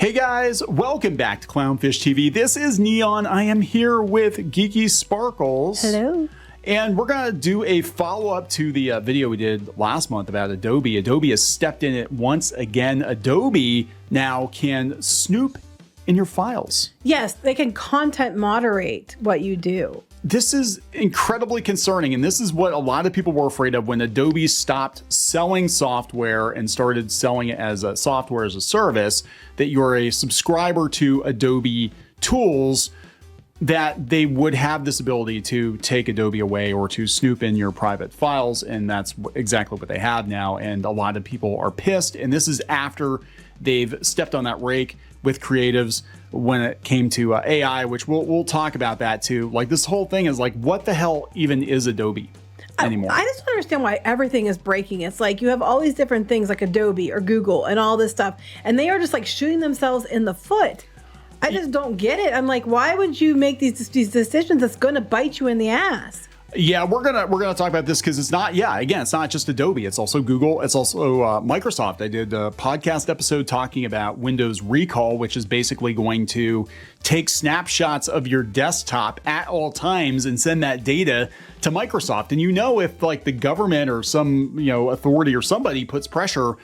Hey guys, welcome back to Clownfish TV. This is Neon. I am here with Geeky Sparkles. Hello. And we're going to do a follow-up to the video we did last month about Adobe. Adobe has stepped in it once again. Adobe now can snoop in your files. Yes, they can content moderate what you do. This is incredibly concerning, and this is what a lot of people were afraid of when Adobe stopped selling software and started selling it as a software as a service, that you're a subscriber to Adobe tools, that they would have this ability to take Adobe away or to snoop in your private files, and that's exactly what they have now, and a lot of people are pissed, and this is after they've stepped on that rake with creatives when it came to AI, which we'll talk about that too. Like, this whole thing is like, what the hell even is Adobe anymore? I just don't understand why everything is breaking. It's like you have all these different things like Adobe or Google and all this stuff, and they are just like shooting themselves in the foot. I just don't get it. I'm like, why would you make these decisions that's going to bite you in the ass? Yeah, we're gonna talk about this because it's not. Yeah, again, it's not just Adobe. It's also Google. It's also Microsoft. I did a podcast episode talking about Windows Recall, which is basically going to take snapshots of your desktop at all times and send that data to Microsoft. And if like the government or some authority or somebody puts pressure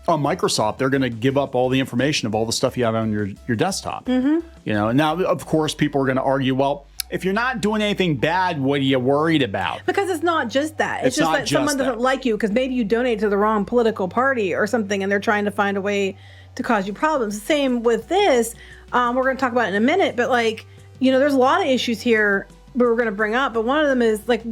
on Microsoft, they're going to give up all the information of all the stuff you have on your desktop. And now, of course, people are going to argue, well, if you're not doing anything bad, what are you worried about? Because it's not just that. It's just that someone doesn't like you because maybe you donate to the wrong political party or something, and they're trying to find a way to cause you problems. Same with this. We're going to talk about it in a minute, but there's a lot of issues here we're going to bring up, but one of them is like,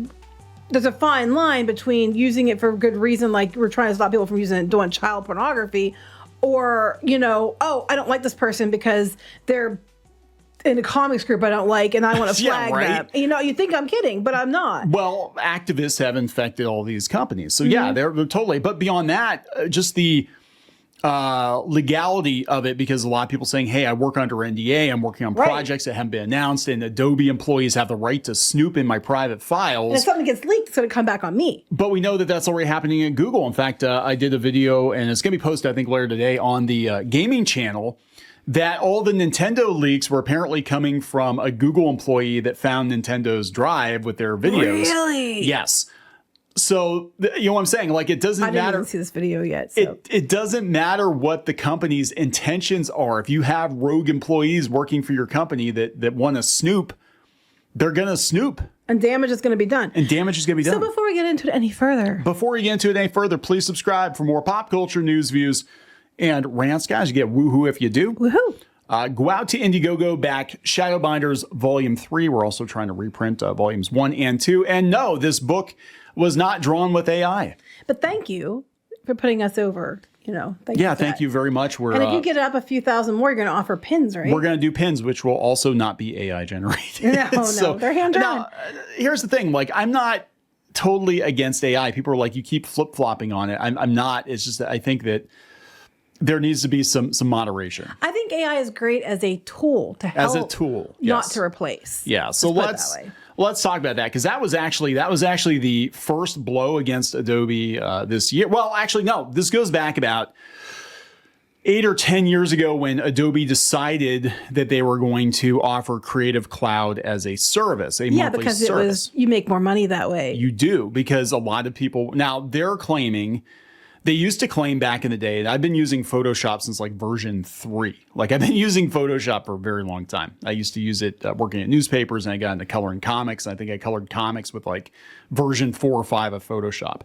there's a fine line between using it for good reason, like we're trying to stop people from using it doing child pornography, or, oh, I don't like this person because they're in a comics group I don't like and I want to flag them. You think I'm kidding, but I'm not. Well, activists have infected all these companies. So yeah, they're totally, but beyond that, just the legality of it, because a lot of people saying, hey, I work under NDA, I'm working on projects that haven't been announced, and Adobe employees have the right to snoop in my private files. And if something gets leaked, it's going to come back on me. But we know that that's already happening at Google. In fact, I did a video, and it's going to be posted, I think, later today on the gaming channel, that all the Nintendo leaks were apparently coming from a Google employee that found Nintendo's drive with their videos. Really? Yes. So, you know what I'm saying? Like, it doesn't matter. I didn't see this video yet. So. It doesn't matter what the company's intentions are. If you have rogue employees working for your company that want to snoop, they're going to snoop. And damage is going to be done. So before we get into it any further, please subscribe for more pop culture news, views, and rants. Guys, you get woohoo if you do. Woohoo. Go out to Indiegogo, back Shadowbinders Volume 3. We're also trying to reprint Volumes 1 and 2. And no, this book was not drawn with AI. But thank you for putting us over. Thank you very much. And if you get it up a few thousand more, you're going to offer pins, right? We're going to do pins, which will also not be AI generated. No, they're hand-drawn. Now, here's the thing. Like, I'm not totally against AI. People are like, you keep flip-flopping on it. I'm not. It's just that I think that there needs to be some moderation. I think AI is great as a tool to help. As a tool, not to replace. Yeah. So let's talk about that, because that was actually the first blow against Adobe this year. Well, actually, no. This goes back about 8 or 10 years ago when Adobe decided that they were going to offer Creative Cloud as a service, a monthly because service. You make more money that way. You do, because a lot of people now they're claiming. They used to claim back in the day, and I've been using Photoshop since like version 3. Like, I've been using Photoshop for a very long time. I used to use it working at newspapers, and I got into coloring comics. And I think I colored comics with like version 4 or 5 of Photoshop.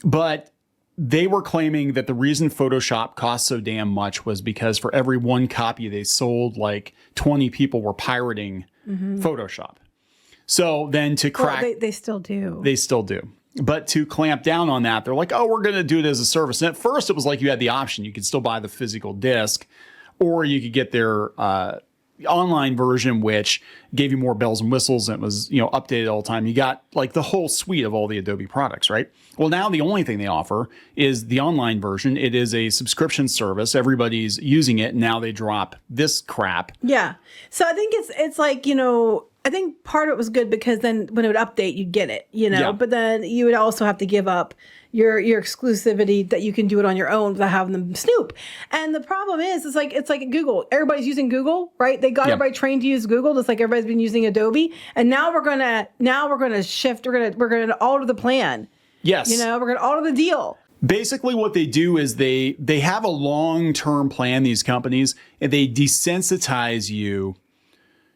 But they were claiming that the reason Photoshop cost so damn much was because for every one copy they sold, like 20 people were pirating Photoshop. So then to crack... Well, they still do. They still do. But to clamp down on that, they're like, oh, we're going to do it as a service. And at first, it was like you had the option. You could still buy the physical disc, or you could get their online version, which gave you more bells and whistles and was updated all the time. You got like the whole suite of all the Adobe products, right? Well, now the only thing they offer is the online version. It is a subscription service. Everybody's using it. And now they drop this crap. Yeah. So I think it's like, I think part of it was good because then when it would update, you'd get it, Yeah. but then you would also have to give up, your exclusivity that you can do it on your own without having them snoop. And the problem is, it's like Google. Everybody's using Google, right? They got everybody trained to use Google, just like everybody's been using Adobe. And now we're gonna shift. We're gonna alter the plan. Yes. We're gonna alter the deal. Basically, what they do is they have a long-term plan, these companies, and they desensitize you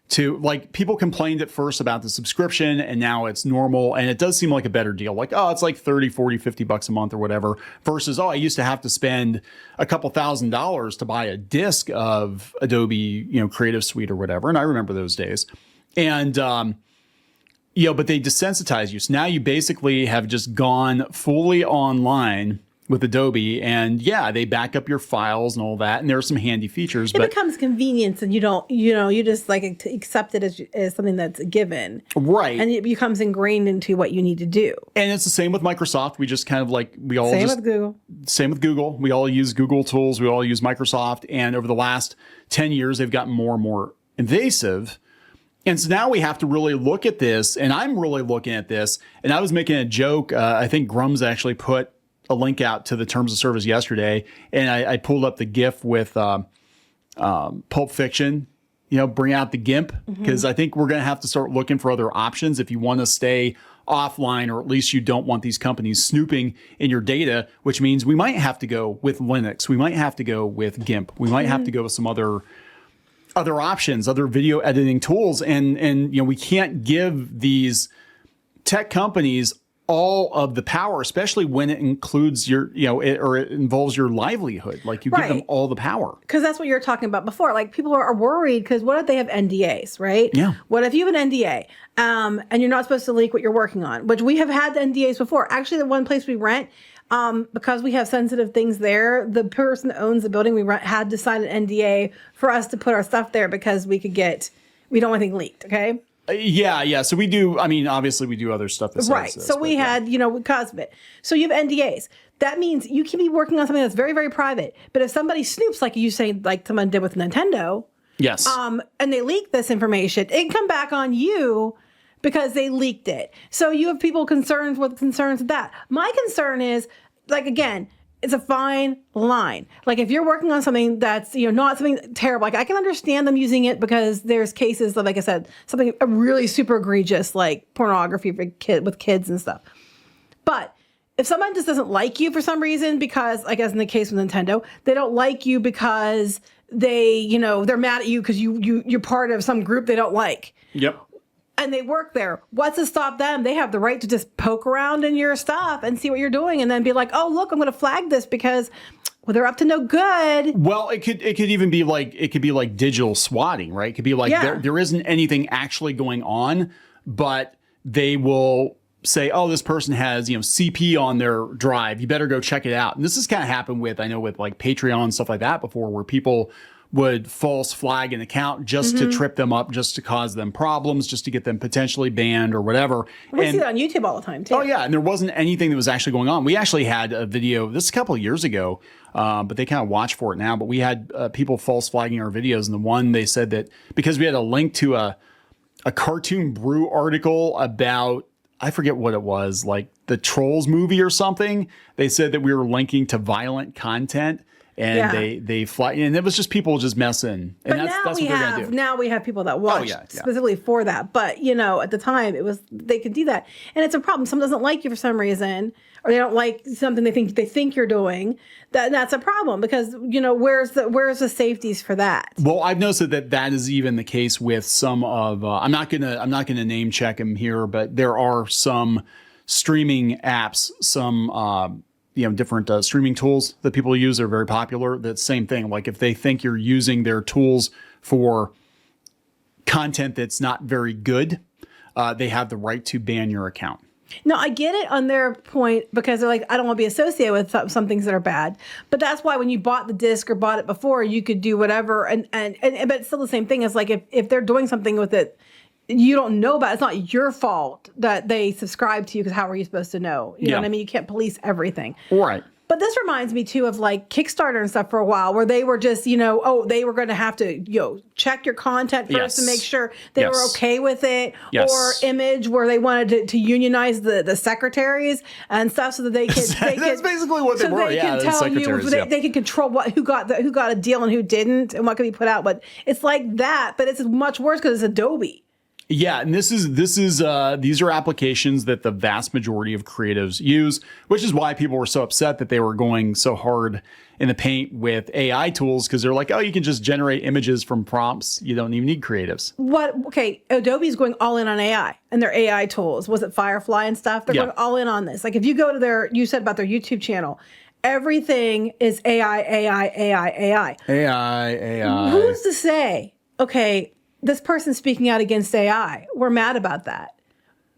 to, like, people complained at first about the subscription, and now it's normal, and it does seem like a better deal. Like, oh, it's like 30, 40, 50 bucks a month or whatever, versus, oh, I used to have to spend a couple $1,000s to buy a disc of Adobe, Creative Suite or whatever. And I remember those days. And, but they desensitize you. So now you basically have just gone fully online with Adobe, and they back up your files and all that, and there are some handy features. It becomes convenience, and you don't, you just like accept it as something that's a given, right? And it becomes ingrained into what you need to do. And it's the same with Microsoft. We just kind of same with Google. We all use Google tools. We all use Microsoft, and over the last 10 years, they've gotten more and more invasive. And so now we have to really look at this, and I'm really looking at this. And I was making a joke. I think Grums actually put a link out to the terms of service yesterday, and I pulled up the GIF with Pulp Fiction, bring out the GIMP, because I think we're going to have to start looking for other options if you want to stay offline, or at least you don't want these companies snooping in your data, which means we might have to go with Linux. We might have to go with GIMP. We might have to go with some other options, other video editing tools. And we can't give these tech companies all of the power, especially when it includes your, it involves your livelihood. Like, you give them all the power. Because that's what you were talking about before. Like, people are worried because what if they have NDAs, right? Yeah. What if you have an NDA and you're not supposed to leak what you're working on? Which we have had the NDAs before. Actually, the one place we rent, because we have sensitive things there, the person that owns the building we rent had to sign an NDA for us to put our stuff there because we don't want anything leaked, okay? Yeah. So we do, obviously we do other stuff besides right. this, so we had, because of it. So you have NDAs. That means you can be working on something that's very, very private. But if somebody snoops, like you say, like someone did with Nintendo, yes, and they leak this information, it can come back on you because they leaked it. So you have people concerns with that. My concern is, like, again, it's a fine line. Like, if you're working on something that's, not something terrible, like, I can understand them using it because there's cases of, like I said, something really super egregious, like pornography with kids and stuff. But if someone just doesn't like you for some reason, because, like, as in the case with Nintendo, they don't like you because they, they're mad at you because you're part of some group they don't like. Yep. And they work there. What's to stop them? They have the right to just poke around in your stuff and see what you're doing, and then be like, "Oh, look, I'm going to flag this because, well, they're up to no good." Well, it could even be like, digital swatting, right? It could be like there isn't anything actually going on, but they will say, "Oh, this person has CP on their drive. You better go check it out." And this has kind of happened with like Patreon and stuff like that before, where people would false flag an account just to trip them up, just to cause them problems, just to get them potentially banned or whatever. We see that on YouTube all the time, too. Oh, yeah. And there wasn't anything that was actually going on. We actually had a video, this is a couple of years ago, but they kind of watch for it now. But we had people false flagging our videos. And the one, they said that because we had a link to a Cartoon Brew article about, I forget what it was, like the Trolls movie or something. They said that we were linking to violent content. And they fly, and it was just people just messing. And that's what they're gonna do. Now we have people that watch specifically for that. But at the time they could do that, and it's a problem. Someone doesn't like you for some reason, or they don't like something they think you're doing. That's a problem because where's the safeties for that? Well, I've noticed that is even the case with some of. I'm not gonna name check them here, but there are some streaming apps, some. Different streaming tools that people use are very popular. That same thing. Like, if they think you're using their tools for content that's not very good, they have the right to ban your account. No, I get it on their point because they're like, I don't want to be associated with some things that are bad. But that's why when you bought the disc or bought it before, you could do whatever. But it's still the same thing as, like, if they're doing something with it you don't know about, it's not your fault that they subscribe to you, because how are you supposed to know? You know what I mean? You can't police everything. Right. But this reminds me too of like Kickstarter and stuff for a while, where they were just, they were going to have to, check your content first to make sure they were okay with it. Yes. Or Image, where they wanted to unionize the secretaries and stuff, so that they could. That's basically what they were. Yeah, the secretaries. They could control who got a deal and who didn't, and what could be put out. But it's like that, but it's much worse because it's Adobe. Yeah, and these are applications that the vast majority of creatives use, which is why people were so upset that they were going so hard in the paint with AI tools, because they're like, oh, you can just generate images from prompts. You don't even need creatives. Okay, Adobe's going all in on AI and their AI tools. Was it Firefly and stuff? They're going all in on this. Like if you go to you said about their YouTube channel, everything is AI. AI. Who's to say, okay, this person's speaking out against AI. We're mad about that.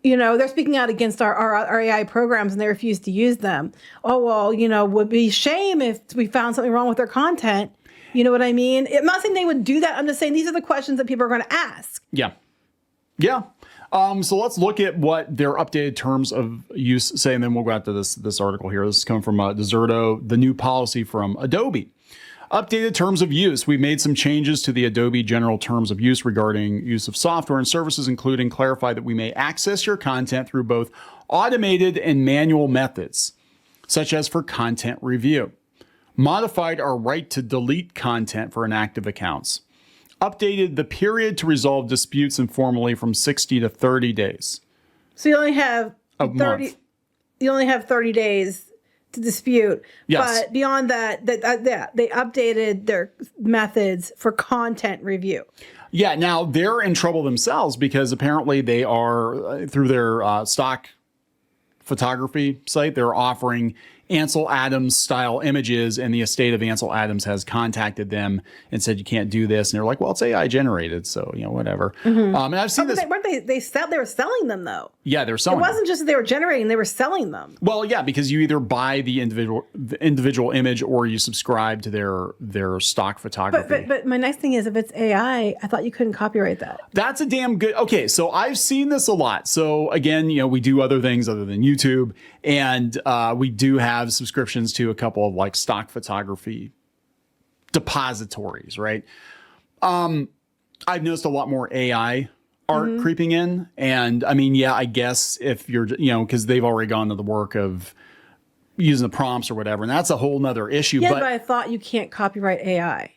They're speaking out against our AI programs and they refuse to use them. Oh, well, would be shame if we found something wrong with their content. You know what I mean? I'm not saying they would do that. I'm just saying these are the questions that people are going to ask. Yeah. So let's look at what their updated terms of use say, and then we'll go out to this article here. This is coming from Deserto, the new policy from Adobe. Updated terms of use. We made some changes to the Adobe general terms of use regarding use of software and services, including clarify that we may access your content through both automated and manual methods, such as for content review. Modified our right to delete content for inactive accounts. Updated the period to resolve disputes informally from 60 to 30 days. So you only have 30. You only have 30 days to dispute. Yes. But beyond that, they updated their methods for content review. Yeah, now they're in trouble themselves because apparently they are, through their stock photography site, they're offering Ansel Adams style images, and the estate of Ansel Adams has contacted them and said you can't do this, and they're like, well, it's AI generated, so whatever. And I've seen this. They were selling them though. Yeah, they're selling. It wasn't just that they were generating; they were selling them. Well, yeah, because you either buy the individual image or you subscribe to their stock photography. But my next thing is, if it's AI, I thought you couldn't copyright that. That's a damn good. Okay, so I've seen this a lot. So again, we do other things other than YouTube, and we do have subscriptions to a couple of like stock photography depositories, right? I've noticed a lot more AI art creeping in. And I mean, yeah, I guess if you're, because they've already gone to the work of using the prompts or whatever, and that's a whole nother issue. Yeah, but I thought you can't copyright AI.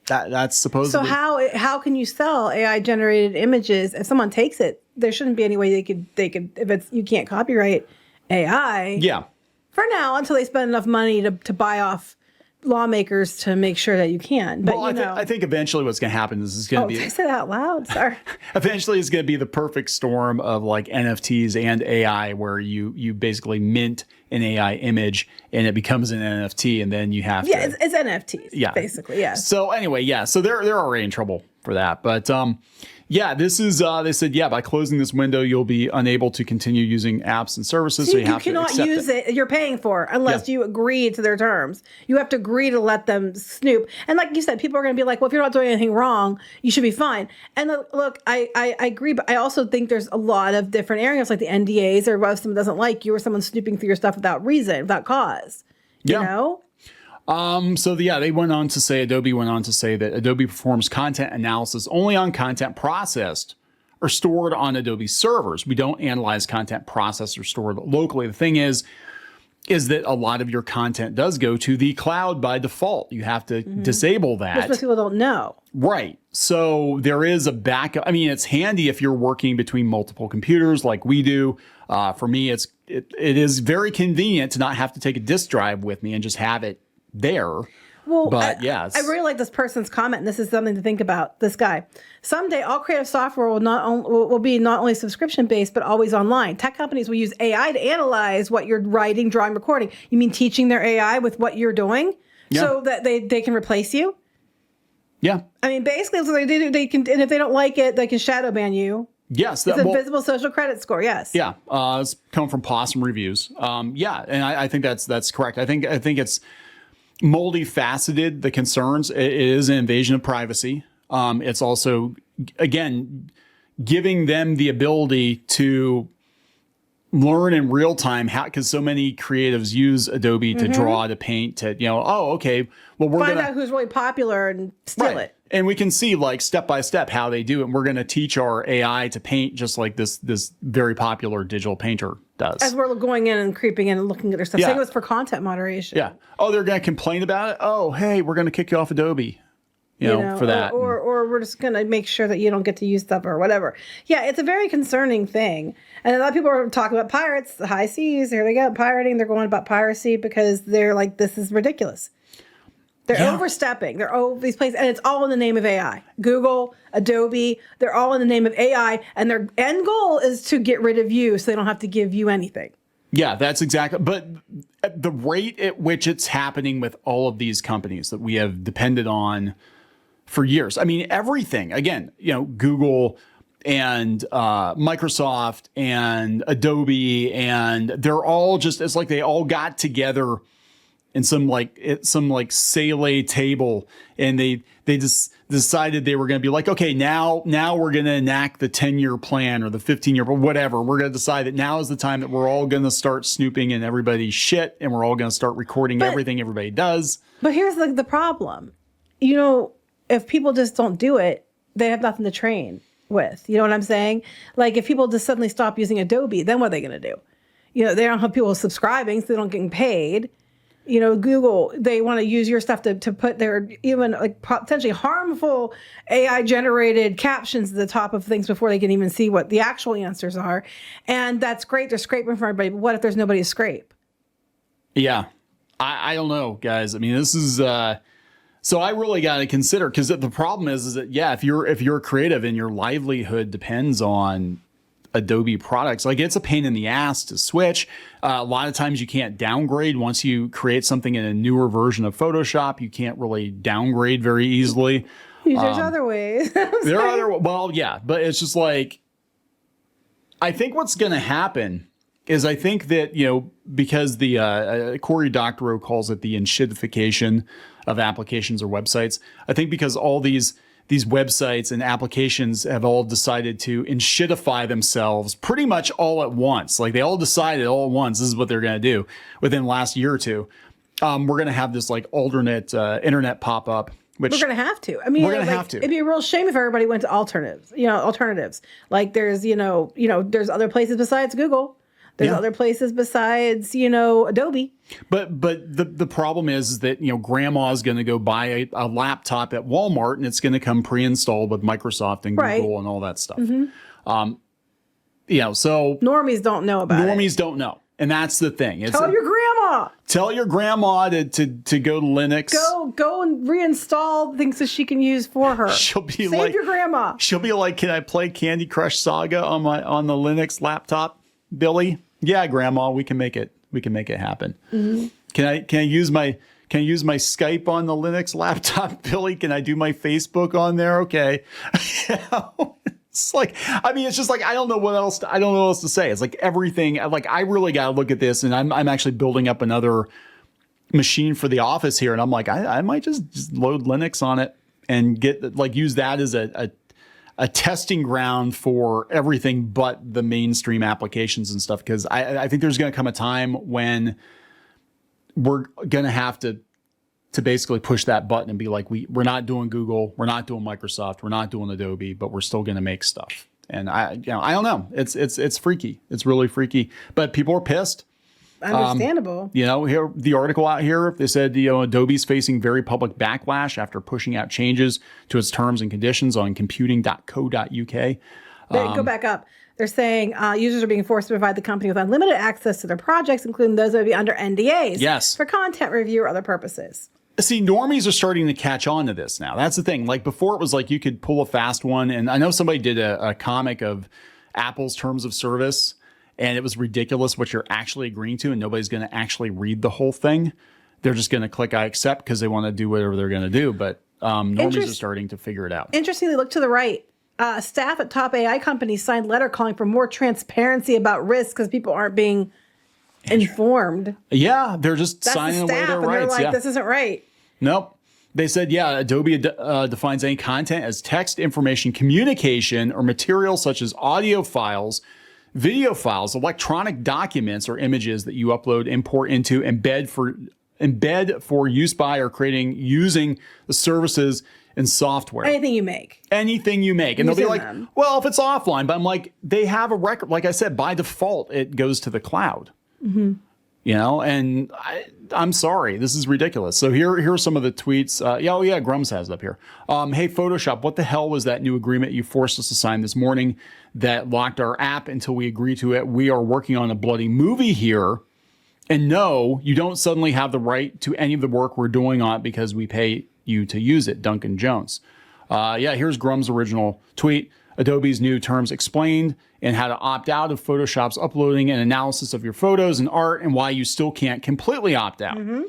That's supposedly. So how can you sell AI generated images if someone takes it? There shouldn't be any way they could if it's you can't copyright AI. Yeah. For now, until they spend enough money to buy off lawmakers to make sure that you can. But I think eventually what's going to happen is it's going to be. Did I say that out loud? Sorry. Eventually, it's going to be the perfect storm of like NFTs and AI, where you basically mint an AI image and it becomes an NFT, and then you have to. Yeah, it's NFTs. Yeah, basically. Yeah. So anyway, yeah. So they're already in trouble for that, but yeah, this is, they said, by closing this window, you'll be unable to continue using apps and services. So you have cannot to use it. You're paying for unless you agree to their terms. You have to agree to let them snoop. And like you said, people are going to be like, well, if you're not doing anything wrong, you should be fine. And look, I agree, but I also think there's a lot of different areas like the NDAs, or if someone doesn't like you or someone snooping through your stuff without reason, without cause. You know? Adobe went on to say that Adobe performs content analysis only on content processed or stored on Adobe servers. We don't analyze content processed or stored locally. The thing is that a lot of your content does go to the cloud by default. You have to disable that. Which most people don't know. Right. So there is a backup. I mean, it's handy if you're working between multiple computers like we do. For me, it is very convenient to not have to take a disk drive with me and just have it there. Well, but I really like this person's comment, and this is something to think about. This guy: someday all creative software will be not only subscription based but always online. Tech companies will use AI to analyze what you're writing, drawing, recording. You mean teaching their AI with what you're doing, so that they can replace you? Yeah. I mean, basically, that's what they do. They can, and if they don't like it, they can shadow ban you. Yes, it's a visible social credit score. Yes. Yeah, it's come from Possum Reviews. Yeah, and I think that's correct. I think it's multifaceted, the concerns. It is an invasion of privacy. It's also, again, giving them the ability to learn in real time how, because so many creatives use Adobe to draw, to paint, to, oh, okay, well, we're find out who's really popular and steal it. And we can see like step by step how they do it. And we're going to teach our AI to paint just like this very popular digital painter does. As we're going in and creeping in and looking at their stuff. Same was for content moderation. Yeah. Oh, they're going to complain about it. Oh, hey, we're going to kick you off Adobe. You know, for that. Or we're just going to make sure that you don't get to use stuff or whatever. Yeah, it's a very concerning thing. And a lot of people are talking about pirates, the high seas. Here they go, pirating. They're going about piracy because they're like, this is ridiculous. They're overstepping. They're over these places. And it's all in the name of AI. Google, Adobe, they're all in the name of AI. And their end goal is to get rid of you so they don't have to give you anything. Yeah, that's exactly. But at the rate at which it's happening with all of these companies that we have depended on for years. I mean, everything, again, Google and Microsoft and Adobe, and they're all just, it's like they all got together in some Sele table, and they just decided they were going to be like, okay, now we're going to enact the 10-year plan or the 15-year, but whatever. We're going to decide that now is the time that we're all going to start snooping in everybody's shit, and we're all going to start recording everything everybody does. But here's the problem. If people just don't do it, they have nothing to train with. You know what I'm saying? Like if people just suddenly stop using Adobe, then what are they going to do? They don't have people subscribing, so they don't get paid. Google, they want to use your stuff to put their even like potentially harmful AI generated captions at the top of things before they can even see what the actual answers are. And that's great. They're scraping for everybody. But what if there's nobody to scrape? Yeah. I don't know, guys. I mean, this is, so I really got to consider, because the problem is that, if you're creative and your livelihood depends on Adobe products, like it's a pain in the ass to switch. A lot of times you can't downgrade once you create something in a newer version of Photoshop. You can't really downgrade very easily. There's other ways. There are other, but it's just like, I think what's going to happen is I think that, because the Cory Doctorow calls it the enshittification of applications or websites. I think because all these websites and applications have all decided to enshittify themselves pretty much all at once. Like they all decided all at once, this is what they're going to do within the last year or two. We're going to have this like alternate internet pop up. Which we're going to have to. I mean, we're going to have to. It'd be a real shame if everybody went to alternatives. Like there's, there's other places besides Google. There's other places besides, Adobe. But the problem is that, grandma's going to go buy a laptop at Walmart and it's going to come pre-installed with Microsoft and Google and all that stuff. So normies don't know about it. Normies don't know. And that's the thing. Tell your grandma. Tell your grandma to go to Linux. Go and reinstall things that she can use for her. She'll be Save your grandma. She'll be like, can I play Candy Crush Saga on the Linux laptop, Billy? Yeah, Grandma, we can make it happen. Mm-hmm. Can I use my Skype on the Linux laptop, Billy? Can I do my Facebook on there? Okay. It's like, I mean, it's just like I don't know what else to say. It's like everything. Like I really got to look at this, and I'm actually building up another machine for the office here, and I'm like, I might just load Linux on it and use that as a testing ground for everything but the mainstream applications and stuff. Because I think there's going to come a time when we're going to have to basically push that button and be like, we're not doing Google, we're not doing Microsoft, we're not doing Adobe, but we're still going to make stuff. And I don't know. It's freaky. It's really freaky. But people are pissed. Understandable. Here the article out here, they said Adobe's facing very public backlash after pushing out changes to its terms and conditions on computing.co.uk. Go back up. They're saying users are being forced to provide the company with unlimited access to their projects, including those that would be under NDAs. Yes. For content review or other purposes. See, normies are starting to catch on to this now. That's the thing. Like before, it was like you could pull a fast one, and I know somebody did a comic of Apple's terms of service. And it was ridiculous what you're actually agreeing to, and nobody's going to actually read the whole thing. They're just going to click I accept because they want to do whatever they're going to do. But normies are starting to figure it out. Interestingly, look to the right. Staff at top AI companies signed letter calling for more transparency about risks because people aren't being informed. Yeah, they're just signing away their rights. They're like, this isn't right. Nope. They said, Adobe defines any content as text, information, communication, or material such as audio files video files, electronic documents, or images that you upload, import into, embed for use by or using the services and software. Anything you make. Anything you make. And they'll be like, well, if it's offline, but I'm like, they have a record. Like I said, by default, it goes to the cloud. Mm-hmm. You know, and I'm sorry, this is ridiculous. So here are some of the tweets. Yeah, Grums has it up here. Hey, Photoshop, what the hell was that new agreement you forced us to sign this morning that locked our app until we agree to it? We are working on a bloody movie here. And no, you don't suddenly have the right to any of the work we're doing on it because we pay you to use it, Duncan Jones. Here's Grum's original tweet. Adobe's new terms explained and how to opt out of Photoshop's uploading and analysis of your photos and art and why you still can't completely opt out. Mm-hmm.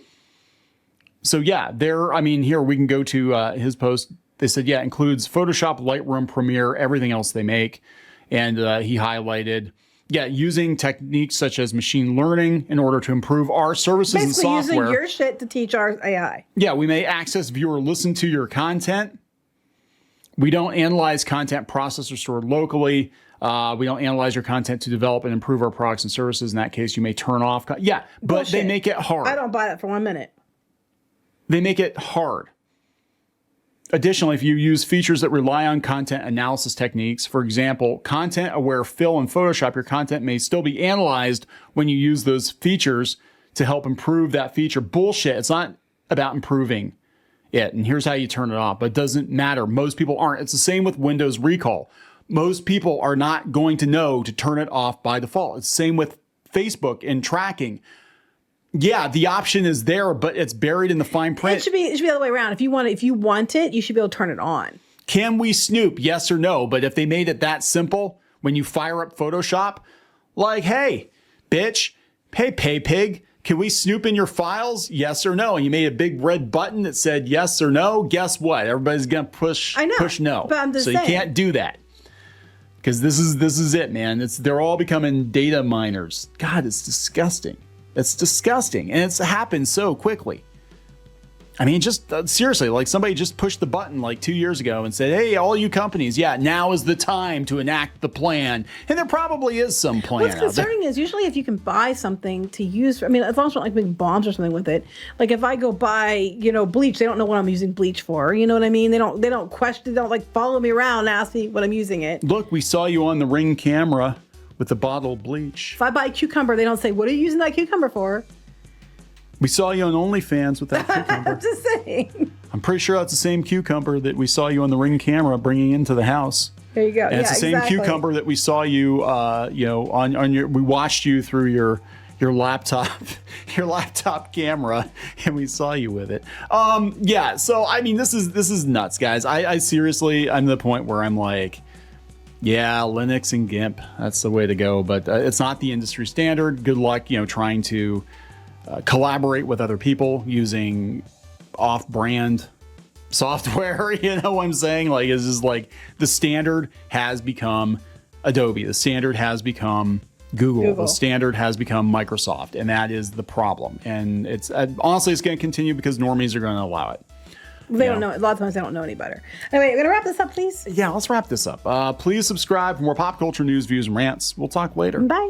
So yeah, here we can go to his post. They said, yeah, includes Photoshop, Lightroom, Premiere, everything else they make. And he highlighted, using techniques such as machine learning in order to improve our services and software. Basically using your shit to teach our AI. Yeah, we may access, view, or listen to your content. We don't analyze content processed or stored locally. We don't analyze your content to develop and improve our products and services. In that case, you may turn off. But bullshit. They make it hard. I don't buy that for 1 minute. They make it hard. Additionally, if you use features that rely on content analysis techniques, for example, content-aware fill in Photoshop, your content may still be analyzed when you use those features to help improve that feature. Bullshit. It's not about improving it. And here's how you turn it off. But it doesn't matter. Most people aren't. It's the same with Windows Recall. Most people are not going to know to turn it off by default. It's the same with Facebook and tracking. Yeah, the option is there, but it's buried in the fine print. It should be the other way around. If you want it, you should be able to turn it on. Can we snoop? Yes or no? But if they made it that simple, when you fire up Photoshop, like, hey, bitch, hey, pig, can we snoop in your files? Yes or no? And you made a big red button that said yes or no. Guess what? Everybody's going to push no. But I'm just saying. You can't do that. Because this is it, man. They're all becoming data miners. God, it's disgusting. It's disgusting. And it's happened so quickly. I mean, just seriously, like somebody just pushed the button like 2 years ago and said, hey, all you companies, now is the time to enact the plan. And there probably is some plan. What's concerning is usually if you can buy something to use, as long as it's not like making bombs or something with it. Like if I go buy, bleach, they don't know what I'm using bleach for. You know what I mean? They don't question, they don't like follow me around and ask me what I'm using it. Look, we saw you on the Ring camera with the bottle of bleach. If I buy a cucumber, they don't say, what are you using that cucumber for? We saw you on OnlyFans with that cucumber. I'm just saying. I'm pretty sure that's the same cucumber that we saw you on the Ring camera bringing into the house. There you go. And it's the same cucumber that we saw you, we watched you through your laptop, camera, and we saw you with it. So I mean, this is nuts, guys. I seriously, I'm to the point where I'm like, yeah, Linux and GIMP, that's the way to go. But it's not the industry standard. Good luck, trying to collaborate with other people using off-brand software. You know what I'm saying? Like, it's just like the standard has become Adobe. The standard has become Google. The standard has become Microsoft, and that is the problem. And it's honestly, it's going to continue because normies are going to allow it. They don't know. A lot of times they don't know any better. Anyway, we're going to wrap this up, please. Yeah, let's wrap this up. Please subscribe for more pop culture news, views, and rants. We'll talk later. Bye.